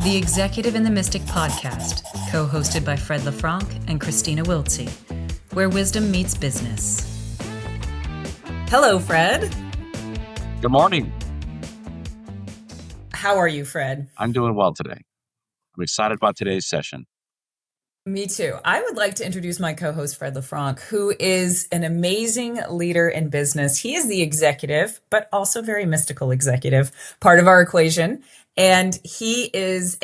The Executive and the Mystic podcast, co-hosted by Fred LeFranc and Kristina Wiltsee, where wisdom meets business. Hello, Fred. Good morning. How are you, Fred? I'm doing well today. I'm excited about today's session. Me too. I would like to introduce my co-host, Fred LeFranc, who is an amazing leader in business. He is the executive, but also very mystical executive, part of our equation. And he's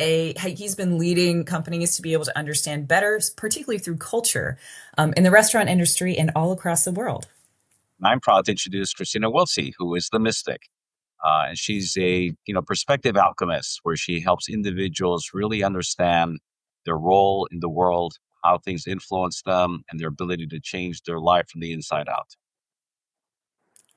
been leading companies to be able to understand better, particularly through culture, in the restaurant industry and all across the world. I'm proud to introduce Kristina Wiltsee, who is the mystic. And she's a perspective alchemist, where she helps individuals really understand their role in the world, how things influence them, and their ability to change their life from the inside out.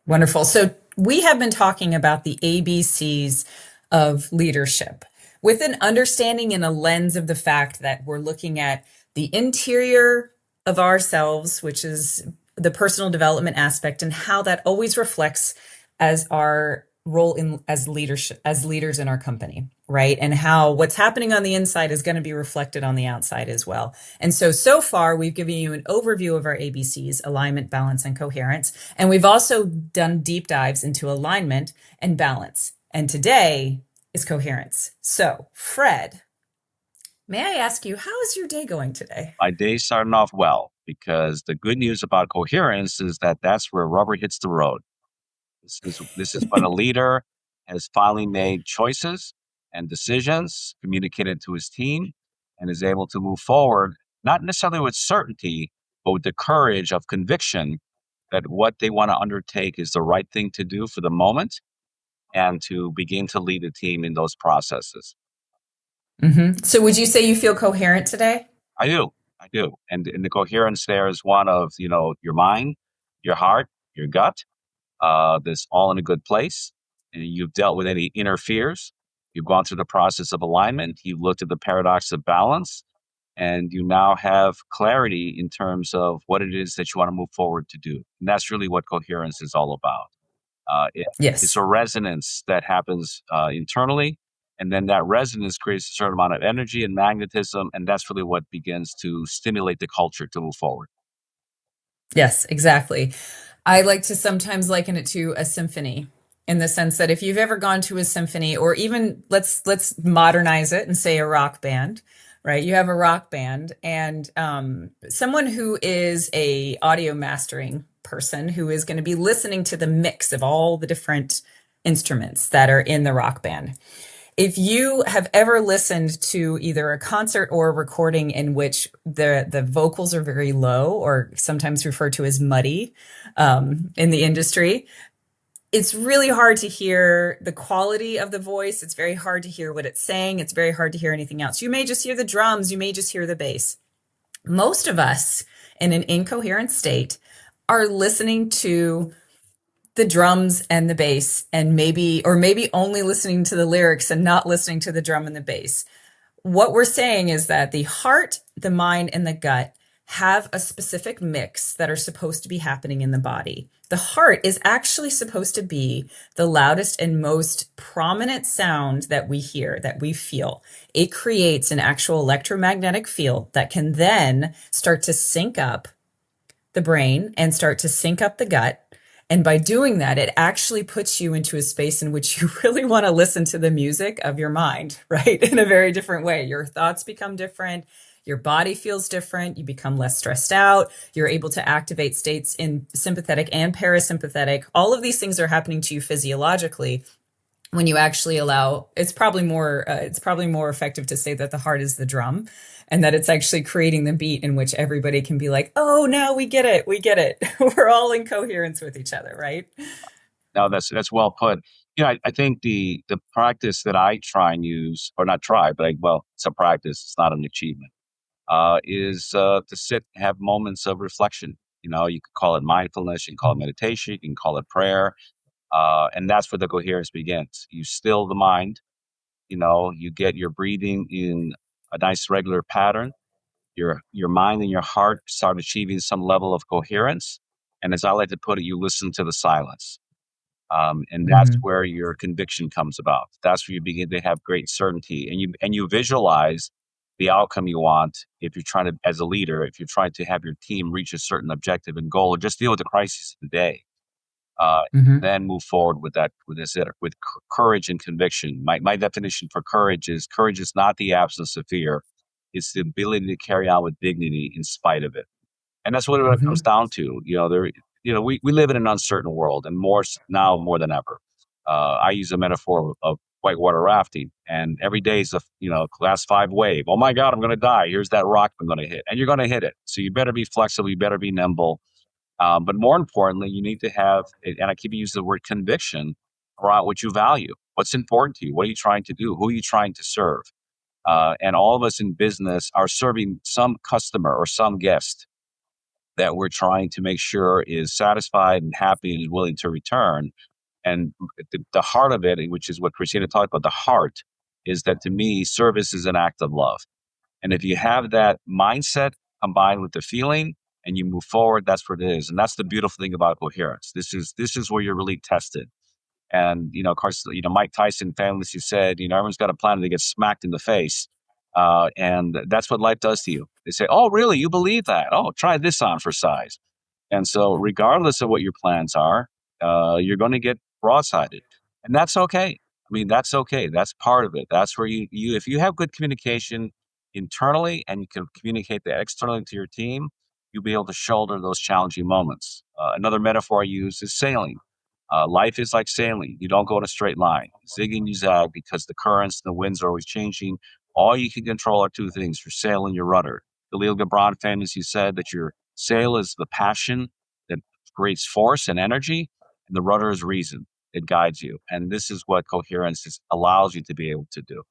Wonderful. So we have been talking about the ABCs of leadership with an understanding and a lens of the fact that we're looking at the interior of ourselves, which is the personal development aspect, and how that always reflects as our role as leaders in our company, right? And how what's happening on the inside is going to be reflected on the outside as well. And so far, we've given you an overview of our ABCs: alignment, balance, and coherence. And we've also done deep dives into alignment and balance. And today is coherence. So, Fred, may I ask you, how is your day going today? My day's starting off well, because the good news about coherence is that that's where rubber hits the road. This is when a leader has finally made choices and decisions, communicated to his team, and is able to move forward, not necessarily with certainty, but with the courage of conviction that what they want to undertake is the right thing to do for the moment, and to begin to lead the team in those processes. Mm-hmm. So would you say you feel coherent today? I do. And the coherence there is one of, your mind, your heart, your gut, this all in a good place. And you've dealt with any inner fears. You've gone through the process of alignment. You've looked at the paradox of balance, and you now have clarity in terms of what it is that you want to move forward to do. And that's really what coherence is all about. Yes. It's a resonance that happens internally, and then that resonance creates a certain amount of energy and magnetism, and that's really what begins to stimulate the culture to move forward. Yes, exactly. I like to sometimes liken it to a symphony, in the sense that if you've ever gone to a symphony, or even let's modernize it and say a rock band, right? You have a rock band, and someone who is a audio mastering person who is going to be listening to the mix of all the different instruments that are in the rock band. If you have ever listened to either a concert or a recording in which the vocals are very low, or sometimes referred to as muddy in the industry, it's really hard to hear the quality of the voice. It's very hard to hear what it's saying. It's very hard to hear anything else. You may just hear the drums. You may just hear the bass. Most of us in an incoherent state are listening to the drums and the bass, and maybe only listening to the lyrics and not listening to the drum and the bass. What we're saying is that the heart, the mind, and the gut have a specific mix that are supposed to be happening in the body. The heart is actually supposed to be the loudest and most prominent sound that we hear, that we feel. It creates an actual electromagnetic field that can then start to sync up the brain and start to sync up the gut. And by doing that, it actually puts you into a space in which you really want to listen to the music of your mind, right? In a very different way. Your thoughts become different. Your body feels different. You become less stressed out. You're able to activate states in sympathetic and parasympathetic. All of these things are happening to you physiologically when you actually allow. It's probably more effective to say that the heart is the drum, and that it's actually creating the beat in which everybody can be like, oh, now we get it. We're all in coherence with each other, right? No, that's well put. I think the practice that I try and use, or not try, but it's a practice. It's not an achievement. Is to sit and have moments of reflection. You could call it mindfulness, you can call it meditation, you can call it prayer. And that's where the coherence begins. You still the mind, you get your breathing in a nice regular pattern. Your mind and your heart start achieving some level of coherence. And as I like to put it, you listen to the silence. And that's Hmm. where your conviction comes about. That's where you begin to have great certainty, and you visualize the outcome you want. If you're trying to, as a leader, if you're trying to have your team reach a certain objective and goal, or just deal with the crisis of the day, uh, Hmm. then move forward with that, with courage and conviction. My definition for courage is not the absence of fear; it's the ability to carry on with dignity in spite of it. And that's what it comes Hmm. down to. We live in an uncertain world, and now more than ever. I use a metaphor of whitewater rafting, and every day is a class 5 wave. Oh my God, I'm going to die. Here's that rock I'm going to hit, and you're going to hit it. So you better be flexible. You better be nimble. But more importantly, you need to have, and I keep using the word conviction around what you value. What's important to you? What are you trying to do? Who are you trying to serve? And all of us in business are serving some customer or some guest that we're trying to make sure is satisfied and happy and is willing to return. And the heart of it, which is what Kristina talked about, the heart is that, to me, service is an act of love. And if you have that mindset combined with the feeling and you move forward, that's what it is. And that's the beautiful thing about coherence. This is where you're really tested. And of course, Mike Tyson famously said, everyone's got a plan to get smacked in the face, and that's what life does to you. They say, "Oh, really? You believe that? Oh, try this on for size." And so, regardless of what your plans are, you're going to get broadsided, and that's okay. I mean, that's okay. That's part of it. That's where if you have good communication internally and you can communicate that externally to your team, you'll be able to shoulder those challenging moments. Another metaphor I use is sailing. Life is like sailing. You don't go in a straight line. You zig and you zag because the currents and the winds are always changing. All you can control are two things: your sail and your rudder. Khalil Gibran famously said that your sail is the passion that creates force and energy, and the rudder is reason. It guides you. And this is what coherence allows you to be able to do.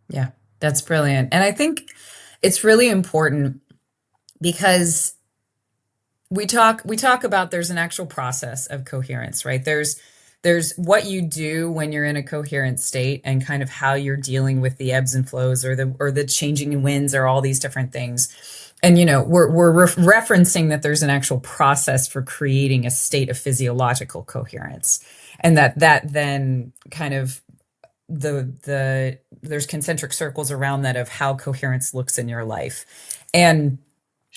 Yeah, that's brilliant. And I think it's really important because we talk about there's an actual process of coherence, right? There's what you do when you're in a coherent state and kind of how you're dealing with the ebbs and flows or the changing winds or all these different things. And we're referencing that there's an actual process for creating a state of physiological coherence, and that then kind of there's concentric circles around that of how coherence looks in your life. And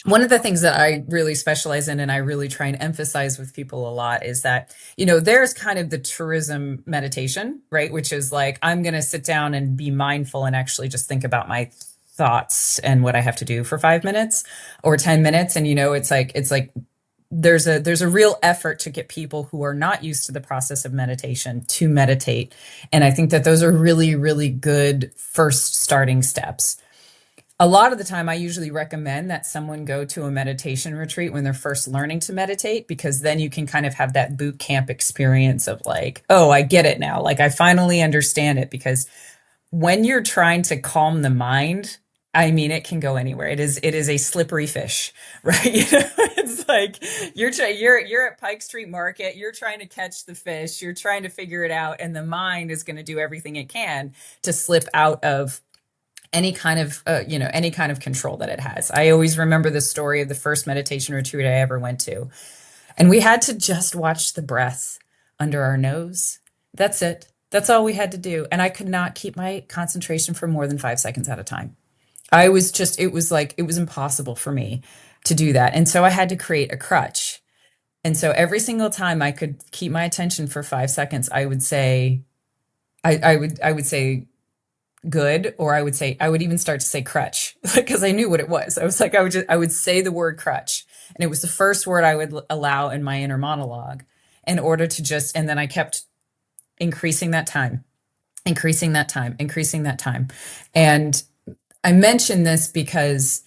one of the things that I really specialize in and I really try and emphasize with people a lot is that, there's kind of the tourism meditation, right? Which is like, I'm going to sit down and be mindful and actually just think about my thoughts and what I have to do for 5 minutes or 10 minutes. And, it's like, there's a real effort to get people who are not used to the process of meditation to meditate. And I think that those are really, really good first starting steps. A lot of the time, I usually recommend that someone go to a meditation retreat when they're first learning to meditate, because then you can kind of have that boot camp experience of like, oh, I get it now. Like, I finally understand it. Because when you're trying to calm the mind, I mean, it can go anywhere. It is a slippery fish, right? It's like you're at Pike Street Market, you're trying to catch the fish, you're trying to figure it out, and the mind is going to do everything it can to slip out of any kind of control that it has. I always remember the story of the first meditation retreat I ever went to, and we had to just watch the breath under our nose. That's it. That's all we had to do, and I could not keep my concentration for more than 5 seconds at a time. It was impossible for me to do that, and so I had to create a crutch. And so every single time I could keep my attention for 5 seconds, I would say, I would say good, or I would even start to say crutch because I knew what it was. I was like, I would say the word crutch, and it was the first word I would allow in my inner monologue in order to just, and then I kept increasing that time, increasing that time, increasing that time. And I mention this because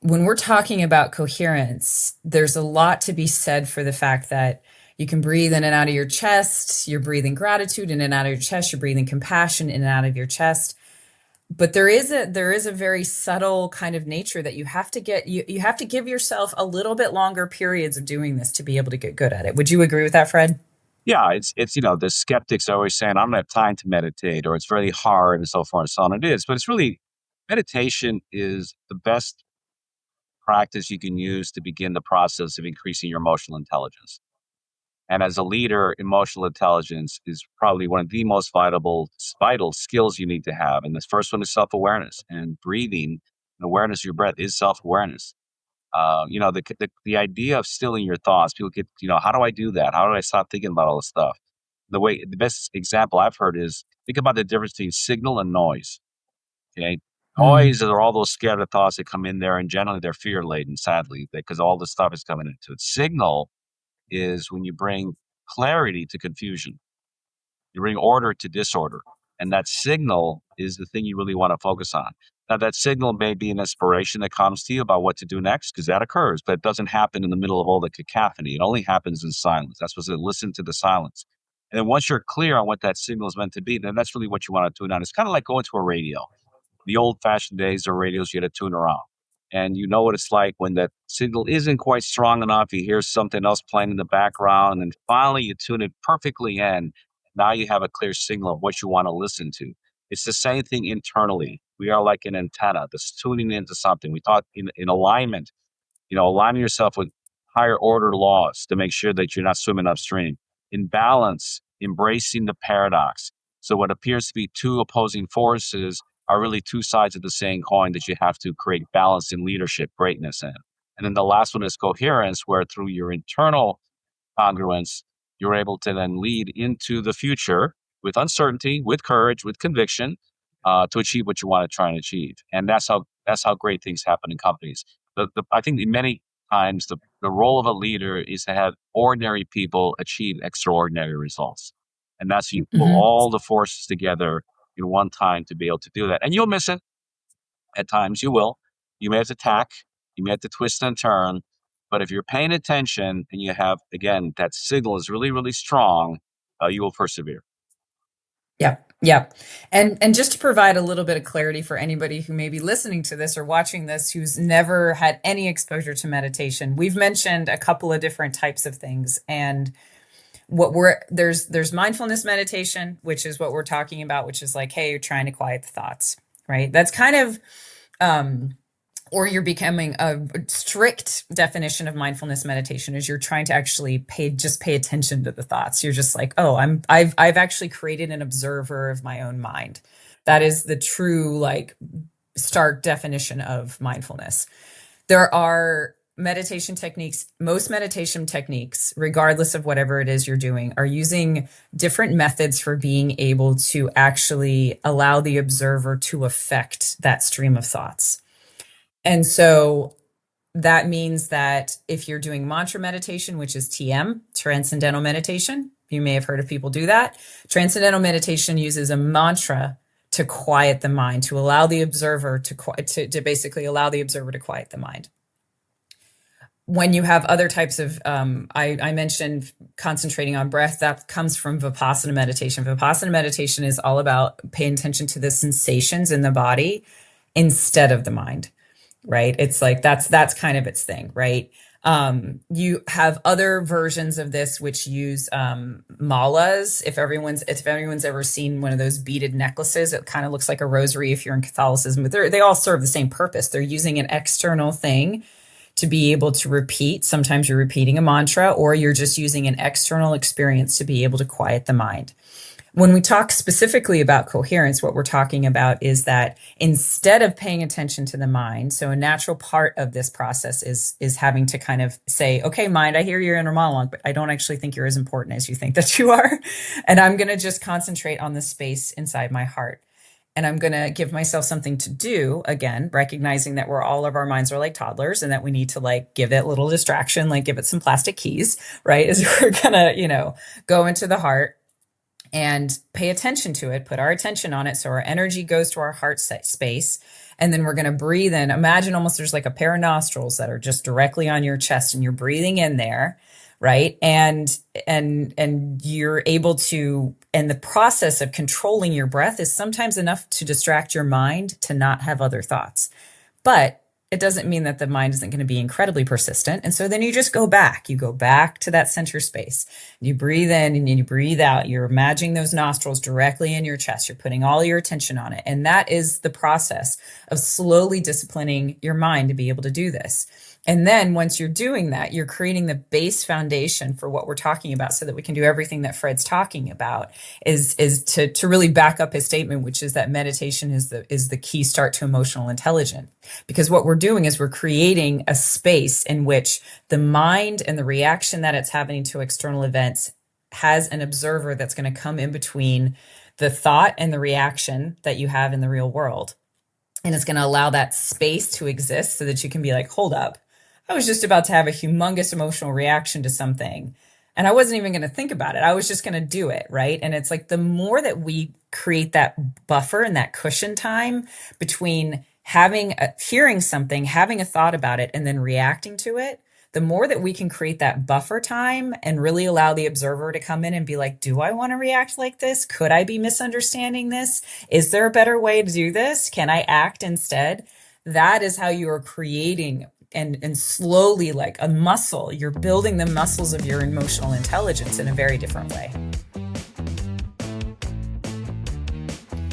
when we're talking about coherence, there's a lot to be said for the fact that you can breathe in and out of your chest. You're breathing gratitude in and out of your chest. You're breathing compassion in and out of your chest. But there is a very subtle kind of nature that you have to give yourself a little bit longer periods of doing this to be able to get good at it. Would you agree with that, Fred? Yeah, it's the skeptics are always saying, "I don't have time to meditate," or "It's really hard," and so forth and so on. It is, but it's really, meditation is the best practice you can use to begin the process of increasing your emotional intelligence. And as a leader, emotional intelligence is probably one of the most vital skills you need to have. And the first one is self-awareness, and breathing and awareness of your breath is self-awareness. The idea of stilling your thoughts, people get, how do I do that? How do I stop thinking about all this stuff? The best example I've heard is think about the difference between signal and noise. Okay. Mm, Noise are all those scattered thoughts that come in there, and generally they're fear laden, sadly, because all this stuff is coming into it. Signal is when you bring clarity to confusion, you bring order to disorder. And that signal is the thing you really want to focus on. Now, that signal may be an inspiration that comes to you about what to do next, because that occurs, but it doesn't happen in the middle of all the cacophony. It only happens in silence. That's what's it. Listen to the silence. And then once you're clear on what that signal is meant to be, then that's really what you want to tune on. It's kind of like going to a radio. The old fashioned days of radios, you had to tune around. And you know what it's like when that signal isn't quite strong enough. You hear something else playing in the background, and finally you tune it perfectly in. Now you have a clear signal of what you want to listen to. It's the same thing internally. We are like an antenna that's tuning into something. We talk in alignment, aligning yourself with higher order laws to make sure that you're not swimming upstream. In balance, embracing the paradox. So what appears to be two opposing forces are really two sides of the same coin that you have to create balance in leadership, greatness in. And then the last one is coherence, where through your internal congruence, you're able to then lead into the future with uncertainty, with courage, with conviction, to achieve what you want to try and achieve. And that's how great things happen in companies. I think many times the role of a leader is to have ordinary people achieve extraordinary results. And that's you pull mhm. all the forces together in one time to be able to do that. And you'll miss it at times. You will. You may have to tack. You may have to twist and turn. But if you're paying attention and you have, again, that signal is really, really strong, you will persevere. Yep, yep. And just to provide a little bit of clarity for anybody who may be listening to this or watching this who's never had any exposure to meditation, we've mentioned a couple of different types of things. And there's mindfulness meditation, which is what we're talking about, which is like, hey, you're trying to quiet the thoughts, right? That's kind of um or you're becoming a strict definition of mindfulness meditation is you're trying to actually pay attention to the thoughts. You're just like, oh, I've actually created an observer of my own mind. That is the true, like, stark definition of mindfulness. There are meditation techniques, most meditation techniques, regardless of whatever it is you're doing, are using different methods for being able to actually allow the observer to affect that stream of thoughts. And so that means that if you're doing mantra meditation, which is TM, transcendental meditation, you may have heard of people do that. Transcendental meditation uses a mantra to quiet the mind, to allow the observer to basically allow the observer to quiet the mind. When you have other types of, I mentioned concentrating on breath, that comes from Vipassana meditation. Vipassana meditation is all about paying attention to the sensations in the body instead of the mind, right? It's like that's kind of its thing, right? You have other versions of this which use malas. If anyone's ever seen one of those beaded necklaces, it kind of looks like a rosary if you're in Catholicism, but they all serve the same purpose. They're using an external thing to be able to repeat. Sometimes you're repeating a mantra, or you're just using an external experience to be able to quiet the mind. When we talk specifically about coherence, what we're talking about is that instead of paying attention to the mind, so a natural part of this process is having to kind of say, okay, mind, I hear your inner monologue, but I don't actually think you're as important as you think that you are. And I'm going to just concentrate on the space inside my heart. And I'm going to give myself something to do, again, recognizing that all of our minds are like toddlers and that we need to, like, give it a little distraction, like give it some plastic keys, right? As we're going to, go into the heart and pay attention to it, put our attention on it. So our energy goes to our heart space. And then we're going to breathe in. Imagine almost there's like a pair of nostrils that are just directly on your chest, and you're breathing in there, right? And you're able to, and the process of controlling your breath is sometimes enough to distract your mind to not have other thoughts. But it doesn't mean that the mind isn't going to be incredibly persistent. And so then you just go back. You go back to that center space. You breathe in and you breathe out. You're imagining those nostrils directly in your chest. You're putting all your attention on it. And that is the process of slowly disciplining your mind to be able to do this. And then once you're doing that, you're creating the base foundation for what we're talking about so that we can do everything that Fred's talking about is to really back up his statement, which is that meditation is the key start to emotional intelligence. Because what we're doing is we're creating a space in which the mind and the reaction that it's having to external events has an observer that's going to come in between the thought and the reaction that you have in the real world. And it's going to allow that space to exist so that you can be like, hold up. I was just about to have a humongous emotional reaction to something. And I wasn't even going to think about it. I was just going to do it. Right. And it's like the more that we create that buffer and that cushion time between hearing something, having a thought about it, and then reacting to it, the more that we can create that buffer time and really allow the observer to come in and be like, do I want to react like this? Could I be misunderstanding this? Is there a better way to do this? Can I act instead? That is how you are creating and slowly, like a muscle, you're building the muscles of your emotional intelligence in a very different way.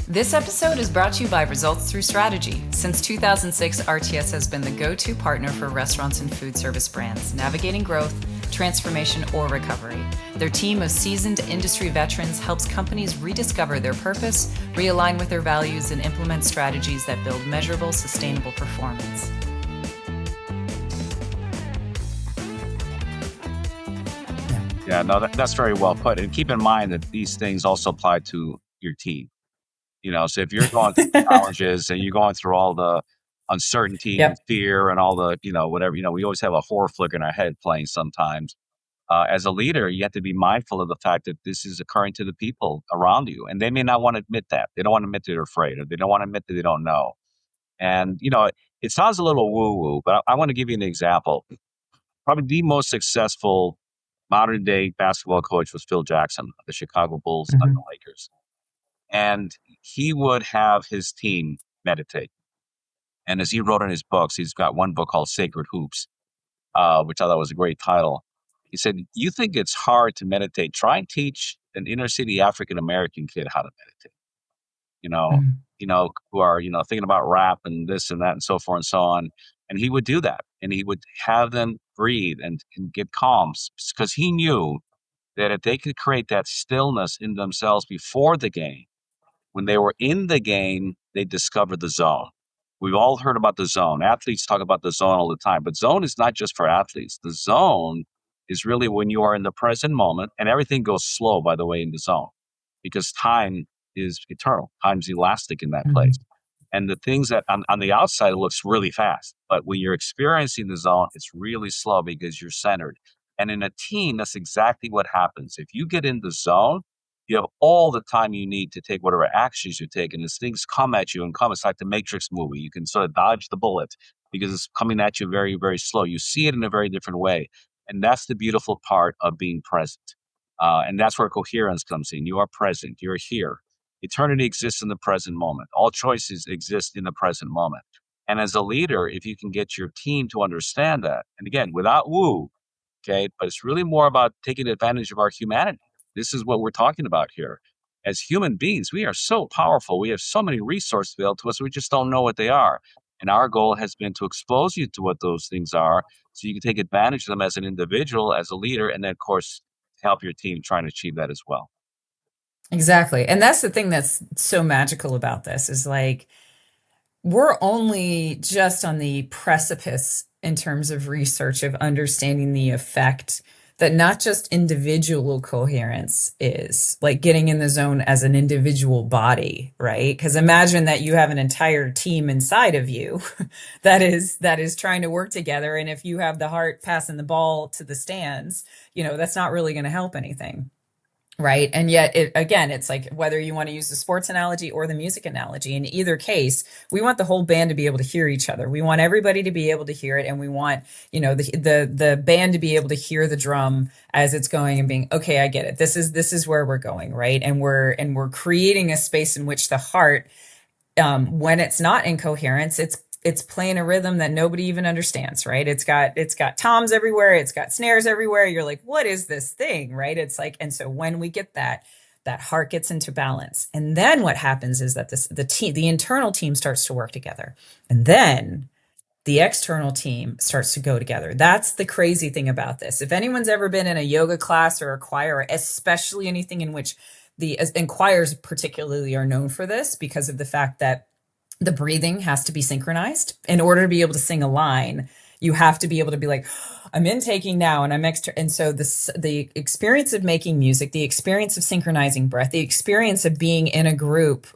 This episode is brought to you by Results Through Strategy. Since 2006, RTS has been the go-to partner for restaurants and food service brands, navigating growth, transformation, or recovery. Their team of seasoned industry veterans helps companies rediscover their purpose, realign with their values, and implement strategies that build measurable, sustainable performance. Yeah, no, that's very well put. And keep in mind that these things also apply to your team. So if you're going through challenges and you're going through all the uncertainty and Yep. fear and all the, whatever, we always have a horror flick in our head playing sometimes. As a leader, you have to be mindful of the fact that this is occurring to the people around you. And they may not want to admit that. They don't want to admit that they're afraid, or they don't want to admit that they don't know. And, it sounds a little woo-woo, but I want to give you an example. Probably the most successful modern day basketball coach was Phil Jackson, of the Chicago Bulls and the Lakers. And he would have his team meditate. And as he wrote in his books, he's got one book called Sacred Hoops, which I thought was a great title. He said, you think it's hard to meditate? Try and teach an inner city African American kid how to meditate, you know, Mhm. who are, thinking about rap and this and that and so forth and so on. And he would do that. And he would have them breathe and get calm, because he knew that if they could create that stillness in themselves before the game, when they were in the game, they discovered the zone. We've all heard about the zone. Athletes talk about the zone all the time, but zone is not just for athletes. The zone is really when you are in the present moment, and everything goes slow, by the way, in the zone, because time is eternal. Time's elastic in that place. Mhm. And the things that on the outside it looks really fast, but when you're experiencing the zone, it's really slow because you're centered. And in a team, that's exactly what happens. If you get in the zone, you have all the time you need to take whatever actions you take. And as things come at you and come, it's like the Matrix movie. You can sort of dodge the bullet because it's coming at you very, very slow. You see it in a very different way. And that's the beautiful part of being present. And that's where coherence comes in. You are present. You're here. Eternity exists in the present moment. All choices exist in the present moment. And as a leader, if you can get your team to understand that, and again, without woo, okay, but it's really more about taking advantage of our humanity. This is what we're talking about here. As human beings, we are so powerful. We have so many resources available to us. We just don't know what they are. And our goal has been to expose you to what those things are so you can take advantage of them as an individual, as a leader, and then, of course, help your team try and achieve that as well. Exactly. And that's the thing that's so magical about this is like we're only just on the precipice in terms of research of understanding the effect that not just individual coherence is, like getting in the zone as an individual body, right? Because imagine that you have an entire team inside of you that is trying to work together. And if you have the heart passing the ball to the stands, that's not really going to help anything. Right. And yet, again, it's like whether you want to use the sports analogy or the music analogy, in either case, we want the whole band to be able to hear each other. We want everybody to be able to hear it. And we want, the band to be able to hear the drum as it's going and being, okay, I get it. This is where we're going. Right. And we're creating a space in which the heart, when it's not in coherence, it's playing a rhythm that nobody even understands, right? It's got toms everywhere, it's got snares everywhere. You're like, what is this thing, right? It's like, and so when we get that heart gets into balance, and then what happens is that the internal team starts to work together, and then the external team starts to go together. That's the crazy thing about this. If anyone's ever been in a yoga class or a choir, especially anything in which and choirs particularly are known for this because of the fact that the breathing has to be synchronized in order to be able to sing a line. You have to be able to be like, I'm intaking now and I'm extra. And so the experience of making music, the experience of synchronizing breath, the experience of being in a group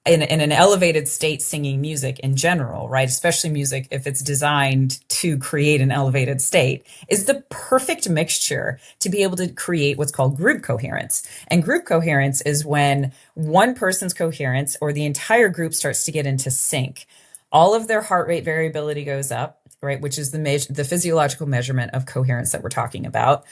in an elevated state singing music in general, right? Especially music if it's designed to create an elevated state, is the perfect mixture to be able to create what's called group coherence. And group coherence is when one person's coherence or the entire group starts to get into sync. All of their heart rate variability goes up, right? Which is the physiological measurement of coherence that we're talking about.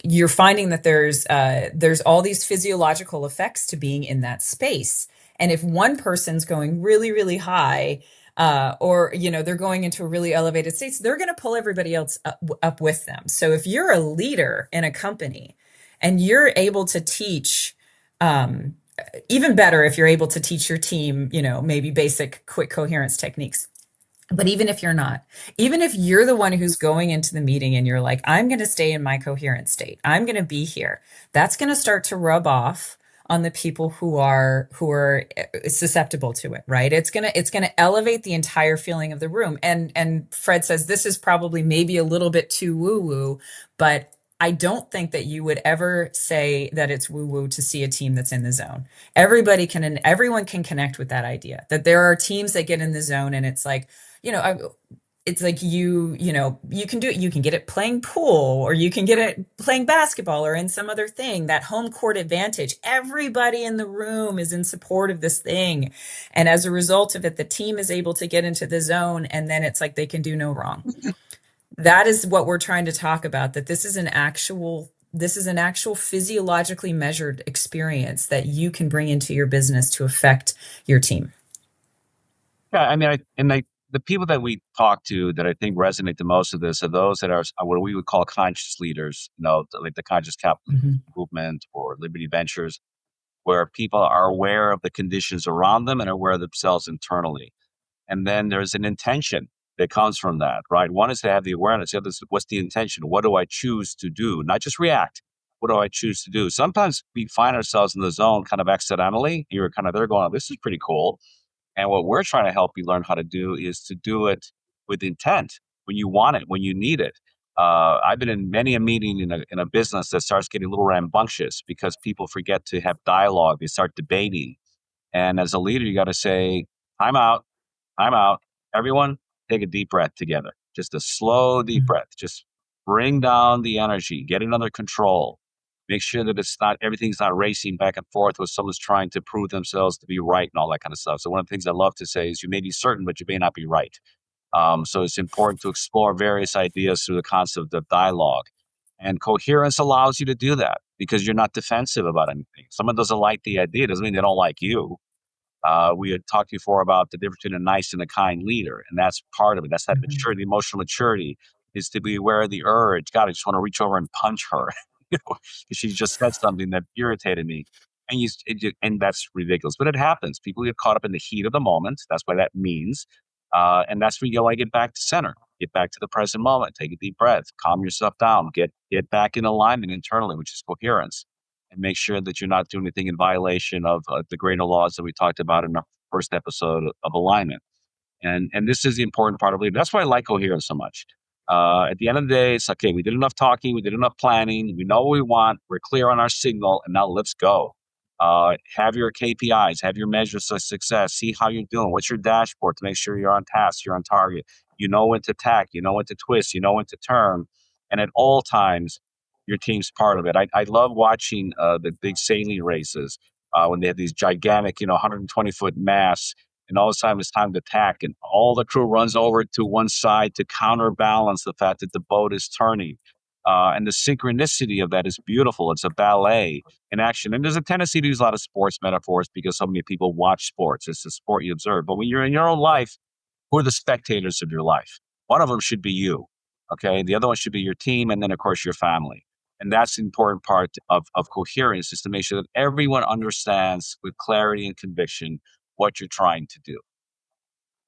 You're finding that there's all these physiological effects to being in that space. And if one person's going really, really high, or they're going into a really elevated state, they're going to pull everybody else up with them. So if you're a leader in a company and you're able to teach, even better if you're able to teach your team, maybe basic quick coherence techniques. But even if you're not, even if you're the one who's going into the meeting and you're like, I'm going to stay in my coherent state, I'm going to be here, that's going to start to rub off on the people who are susceptible to it, right? It's gonna elevate the entire feeling of the room. And Fred says this is probably maybe a little bit too woo woo, but I don't think that you would ever say that it's woo woo to see a team that's in the zone. Everyone can connect with that idea that there are teams that get in the zone and it's like, it's like you can do it. You can get it playing pool, or you can get it playing basketball, or in some other thing. That home court advantage. Everybody in the room is in support of this thing, and as a result of it, the team is able to get into the zone, and then it's like they can do no wrong. That is what we're trying to talk about. That this is an actual physiologically measured experience that you can bring into your business to affect your team. Yeah, I mean, the people that we talk to that I think resonate the most of this are those that are what we would call conscious leaders, like the conscious capital Mhm. movement or Liberty Ventures, where people are aware of the conditions around them and are aware of themselves internally. And then there's an intention that comes from that, right? One is to have the awareness. The other is what's the intention? What do I choose to do? Not just react. What do I choose to do? Sometimes we find ourselves in the zone kind of accidentally. You're kind of there going, oh, this is pretty cool. And what we're trying to help you learn how to do is to do it with intent when you want it, when you need it. I've been in many a meeting in a business that starts getting a little rambunctious because people forget to have dialogue. They start debating. And as a leader, you got to say, time out, time out. Everyone, take a deep breath together. Just a slow, deep breath. Just bring down the energy, get it under control. Make sure that everything's not racing back and forth with someone's trying to prove themselves to be right and all that kind of stuff. So one of the things I love to say is you may be certain, but you may not be right. So it's important to explore various ideas through the concept of dialogue. And coherence allows you to do that because you're not defensive about anything. Someone doesn't like the idea, doesn't mean they don't like you. We had talked before about the difference between a nice and a kind leader, and that's part of it. That's that Mhm. maturity, emotional maturity, is to be aware of the urge. God, I just want to reach over and punch her, because she just said something that irritated me, and that's ridiculous, but it happens. People get caught up in the heat of the moment. That's what that means, and that's where you want to get back to center, get back to the present moment, take a deep breath, calm yourself down, get back in alignment internally, which is coherence, and make sure that you're not doing anything in violation of the greater laws that we talked about in our first episode of alignment. And this is the important part of leadership. That's why I like coherence so much. At the end of the day, it's okay. We did enough talking. We did enough planning. We know what we want. We're clear on our signal, and now let's go. Have your KPIs, have your measures of success. See how you're doing. What's your dashboard to make sure you're on task, you're on target. You know when to tack. You know when to twist. You know when to turn. And at all times, your team's part of it. I love watching the big sailing races when they have these gigantic, 120-foot masts, and all the time it's time to tack, and all the crew runs over to one side to counterbalance the fact that the boat is turning. And the synchronicity of that is beautiful. It's a ballet in action. And there's a tendency to use a lot of sports metaphors because so many people watch sports. It's a sport you observe. But when you're in your own life, who are the spectators of your life? One of them should be you. Okay. The other one should be your team. And then, of course, your family. And that's the important part of coherence, is to make sure that everyone understands with clarity and conviction what you're trying to do.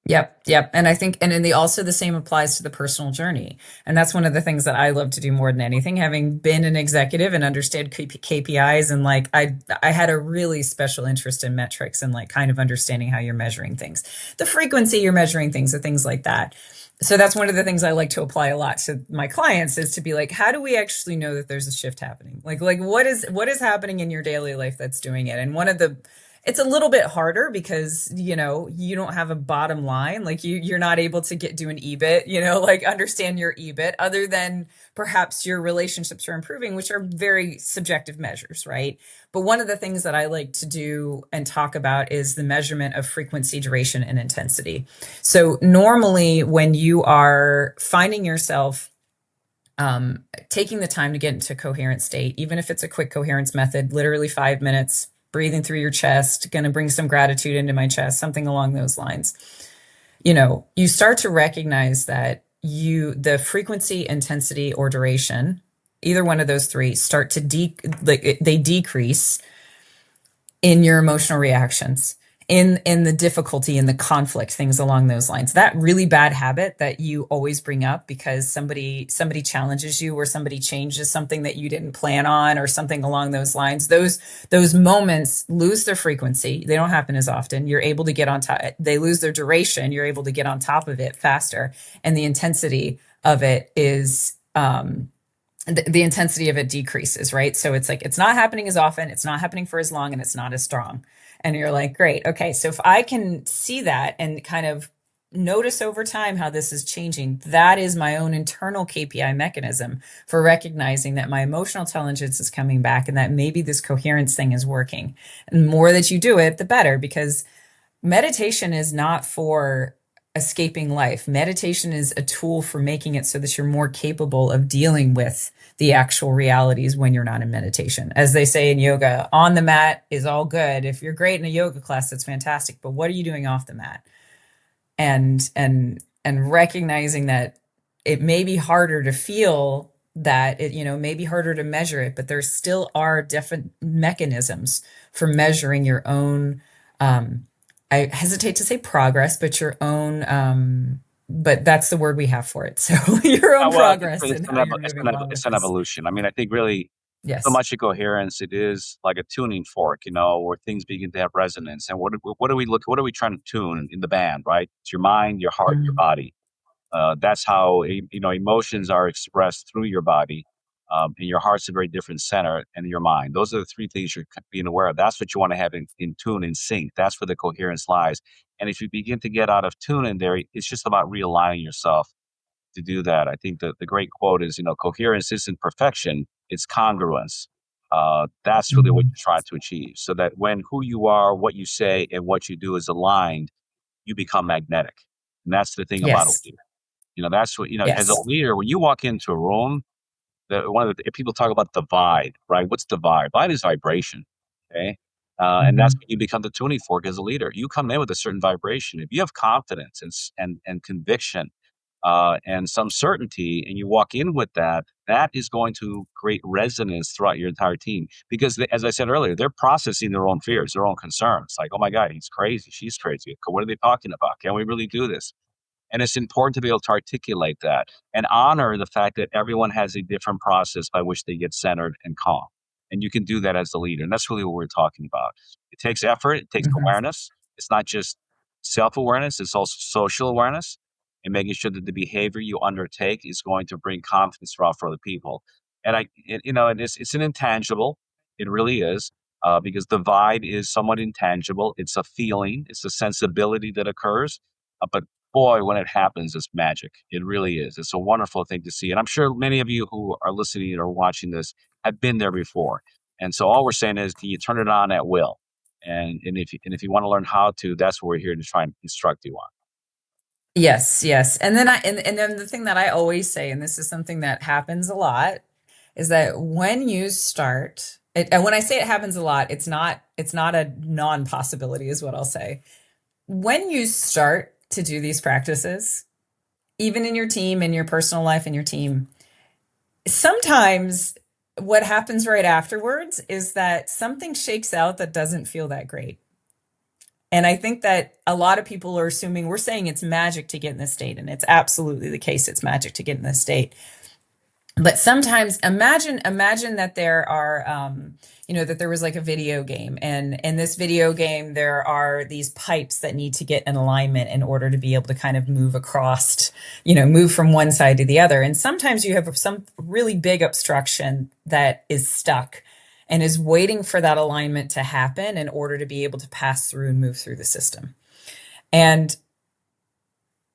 Yep, yep. And I think, and then also the same applies to the personal journey. And that's one of the things that I love to do more than anything, having been an executive and understand KPIs. And like, I had a really special interest in metrics and like kind of understanding how you're measuring things, the frequency you're measuring things, the things like that. So that's one of the things I like to apply a lot to my clients, is to be like, how do we actually know that there's a shift happening? Like what is happening in your daily life that's doing it? And one of the it's a little bit harder because, you don't have a bottom line. Like you're not able to do an EBIT, like understand your EBIT, other than perhaps your relationships are improving, which are very subjective measures, right? But one of the things that I like to do and talk about is the measurement of frequency, duration, and intensity. So normally when you are finding yourself taking the time to get into coherent state, even if it's a quick coherence method, literally 5 minutes, breathing through your chest, going to bring some gratitude into my chest, something along those lines. You start to recognize that the frequency, intensity, or duration, either one of those three, start to they decrease in your emotional reactions, in the difficulty, in the conflict, things along those lines. That really bad habit that you always bring up because somebody challenges you, or somebody changes something that you didn't plan on, or something along those lines, those moments lose their frequency. They don't happen as often. You're able to get on top. They lose their duration. You're able to get on top of it faster, and the intensity of it is the intensity of it decreases, right? So it's like, it's not happening as often, it's not happening for as long, and it's not as strong. And you're like, great, okay. So if I can see that and kind of notice over time how this is changing, that is my own internal KPI mechanism for recognizing that my emotional intelligence is coming back, and that maybe this coherence thing is working. And the more that you do it, the better, because meditation is not for escaping life. Meditation is a tool for making it so that you're more capable of dealing with the actual realities when you're not in meditation. As they say in yoga, on the mat is all good. If you're great in a yoga class, that's fantastic. But what are you doing off the mat? And recognizing that it may be harder to feel that, it may be harder to measure it, but there still are different mechanisms for measuring your own, I hesitate to say progress, but your own, but that's the word we have for it. So your own Well, progress and how you're moving along with it's an this. evolution. I mean, I think really so Yes. much of coherence, it is like a tuning fork, where things begin to have resonance. And what are we trying to tune in the band, right? It's your mind, your heart, your Mhm. body. That's how emotions are expressed through your body, and your heart's a very different center, and your mind. Those are the three things you're being aware of. That's what you want to have in tune, in sync. That's where the coherence lies. And if you begin to get out of tune in there, it's just about realigning yourself to do that. I think the great quote is, coherence isn't perfection; it's congruence. That's really what Mhm. you're trying to achieve. So that when who you are, what you say, and what you do is aligned, you become magnetic. And that's the thing about a Yes. leader. That's what, as a Yes. leader, when you walk into a room, one of the, if people talk about the vibe, right? What's the vibe? Vibe is vibration. Okay. And that's Mhm. when you become the tuning fork as a leader. You come in with a certain vibration. If you have confidence and conviction, and some certainty, and you walk in with that, that is going to create resonance throughout your entire team. Because as I said earlier, they're processing their own fears, their own concerns. Like, oh my God, he's crazy. She's crazy. What are they talking about? Can we really do this? And it's important to be able to articulate that and honor the fact that everyone has a different process by which they get centered and calm. And you can do that as the leader. And that's really what we're talking about. It takes effort, it takes Mhm. awareness. It's not just self awareness, it's also social awareness and making sure that the behavior you undertake is going to bring confidence for other people. And and it's an intangible. It really is. Because the vibe is somewhat intangible. It's a feeling, it's a sensibility that occurs. But boy, when it happens, it's magic. It really is. It's a wonderful thing to see. And I'm sure many of you who are listening or watching this have been there before. And so all we're saying is, can you turn it on at will? And if you want to learn how to, that's what we're here to try and instruct you on. Yes, yes. And then the thing that I always say, and this is something that happens a lot, is that when you start, and when I say it happens a lot, it's not a non-possibility, is what I'll say. When you start to do these practices, even in your team, in your personal life, in your team, sometimes what happens right afterwards is that something shakes out that doesn't feel that great. And I think that a lot of people are assuming we're saying it's magic to get in this state, and it's absolutely the case. It's magic to get in this state. But sometimes imagine that there are that there was like a video game, and in this video game there are these pipes that need to get in alignment in order to be able to kind of move across, move from one side to the other. And sometimes you have some really big obstruction that is stuck and is waiting for that alignment to happen in order to be able to pass through and move through the system. And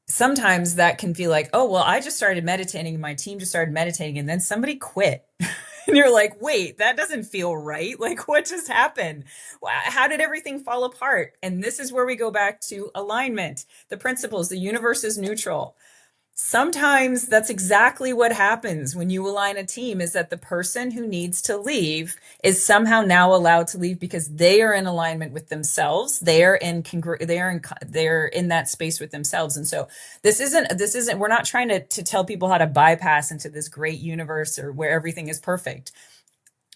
sometimes that can feel like, oh, well, I just started meditating, my team just started meditating, and then somebody quit. And you're like, wait, that doesn't feel right. Like, what just happened? How did everything fall apart? And this is where we go back to alignment, the principles. The universe is neutral. Sometimes that's exactly what happens when you align a team, is that the person who needs to leave is somehow now allowed to leave because they are in alignment with themselves. They're in that space with themselves. And so this isn't we're not trying to tell people how to bypass into this great universe or where everything is perfect.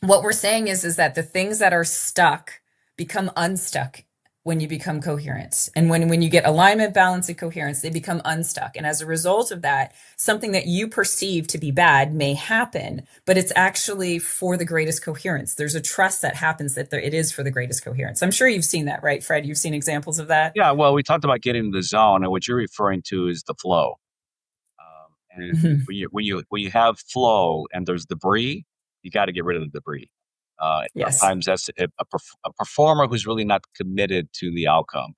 What we're saying is that the things that are stuck become unstuck when you become coherent. And when you get alignment, balance, and coherence, they become unstuck. And as a result of that, something that you perceive to be bad may happen, but it's actually for the greatest coherence. There's a trust that happens that it is for the greatest coherence. I'm sure you've seen that, right, Fred? You've seen examples of that? Yeah, well, we talked about getting in the zone, and what you're referring to is the flow. And Mhm. when you have flow and there's debris, you got to get rid of the debris. Yes. Sometimes that's a performer who's really not committed to the outcome,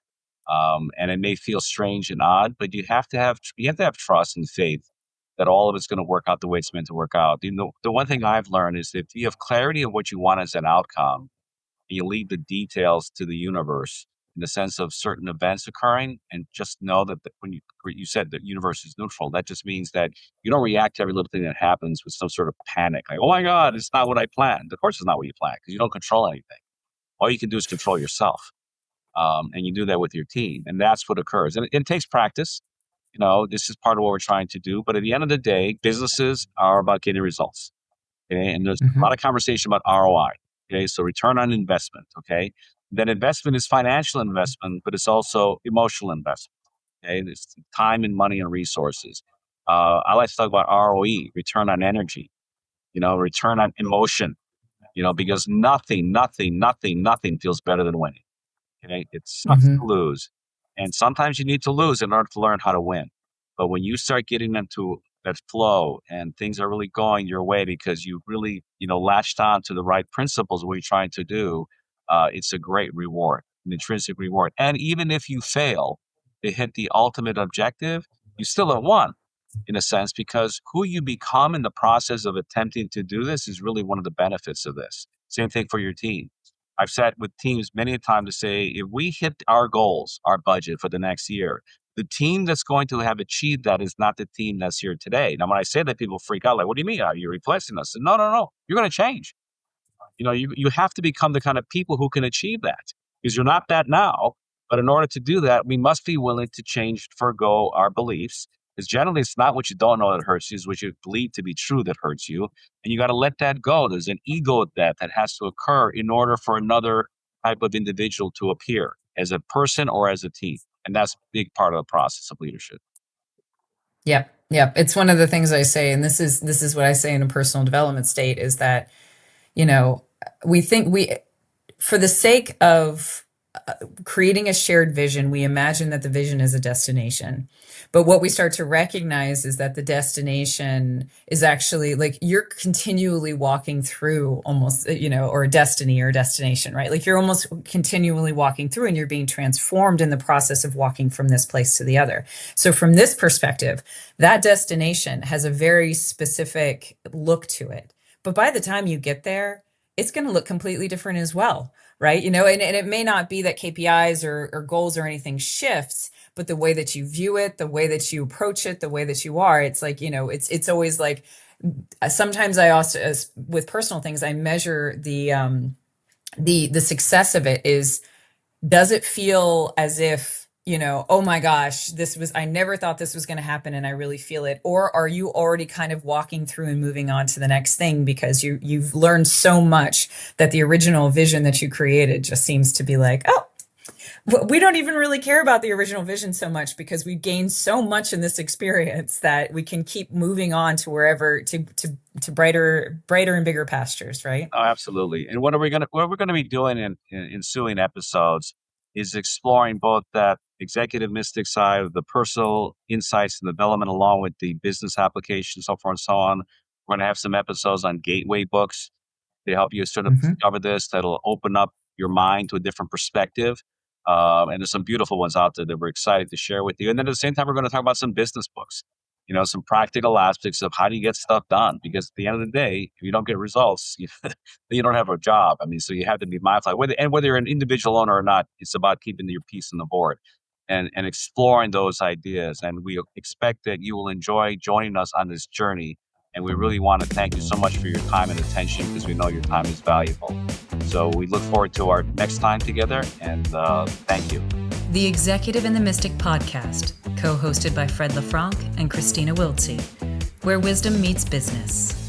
and it may feel strange and odd, but you have to have trust and faith that all of it's going to work out the way it's meant to work out. The one thing I've learned is that if you have clarity of what you want as an outcome, you leave the details to the universe in the sense of certain events occurring, and just know that when you said the universe is neutral, that just means that you don't react to every little thing that happens with some sort of panic, like, oh my god, it's not what I planned. Of course it's not what you planned, because you don't control anything. All you can do is control yourself, and you do that with your team, and that's what occurs. And it takes practice. This is part of what we're trying to do, but at the end of the day, businesses are about getting results. Okay, and there's a Mhm. lot of conversation about ROI. Okay, so return on investment. Okay, then investment is financial investment, but it's also emotional investment. Okay, it's time and money and resources. I like to talk about ROE, return on energy. Return on emotion. Because nothing, nothing, nothing, nothing feels better than winning. Okay, it sucks to Mhm. lose, and sometimes you need to lose in order to learn how to win. But when you start getting into that flow and things are really going your way because you really, latched on to the right principles of what you're trying to do, it's a great reward, an intrinsic reward. And even if you fail to hit the ultimate objective, you still have won in a sense, because who you become in the process of attempting to do this is really one of the benefits of this. Same thing for your team. I've sat with teams many a time to say, if we hit our goals, our budget for the next year, the team that's going to have achieved that is not the team that's here today. Now, when I say that, people freak out, like, what do you mean? Are you replacing us? No, no, no. You're going to change. You have to become the kind of people who can achieve that, because you're not that now. But in order to do that, we must be willing to change, forgo our beliefs. Because generally, it's not what you don't know that hurts you, it's what you believe to be true that hurts you. And you got to let that go. There's an ego death that has to occur in order for another type of individual to appear as a person or as a team. And that's a big part of the process of leadership. Yep. Yep. It's one of the things I say, and this is what I say in a personal development state, is that, you know, we think for the sake of creating a shared vision, we imagine that the vision is a destination. But what we start to recognize is that the destination is actually like you're continually walking through almost, or a destiny or a destination, right? Like you're almost continually walking through and you're being transformed in the process of walking from this place to the other. So, from this perspective, that destination has a very specific look to it. But by the time you get there, it's going to look completely different as well, right? And it may not be that KPIs or goals or anything shifts, but the way that you view it, the way that you approach it, the way that you are, it's like, it's always like, sometimes I also, as with personal things, I measure the success of it is, does it feel as if, oh my gosh, I never thought this was going to happen and I really feel it? Or are you already kind of walking through and moving on to the next thing because you've learned so much that the original vision that you created just seems to be like, oh, We don't even really care about the original vision so much because we've gained so much in this experience that we can keep moving on to wherever to brighter and bigger pastures, right? Oh, absolutely. And what we're gonna be doing in ensuing episodes is exploring both that executive mystic side of the personal insights and development, along with the business application, so forth and so on. We're gonna have some episodes on gateway books to help you sort of Hmm. discover this. That'll open up your mind to a different perspective. And there's some beautiful ones out there that we're excited to share with you. And then at the same time, we're going to talk about some business books, some practical aspects of how do you get stuff done. Because at the end of the day, if you don't get results, you don't have a job. I mean, so you have to be mindful. Whether you're an individual owner or not, it's about keeping your piece on the board and exploring those ideas. And we expect that you will enjoy joining us on this journey. And we really want to thank you so much for your time and attention because we know your time is valuable. So we look forward to our next time together, and thank you. The Executive and the Mystic podcast, co-hosted by Fred LeFranc and Kristina Wiltsee, where wisdom meets business.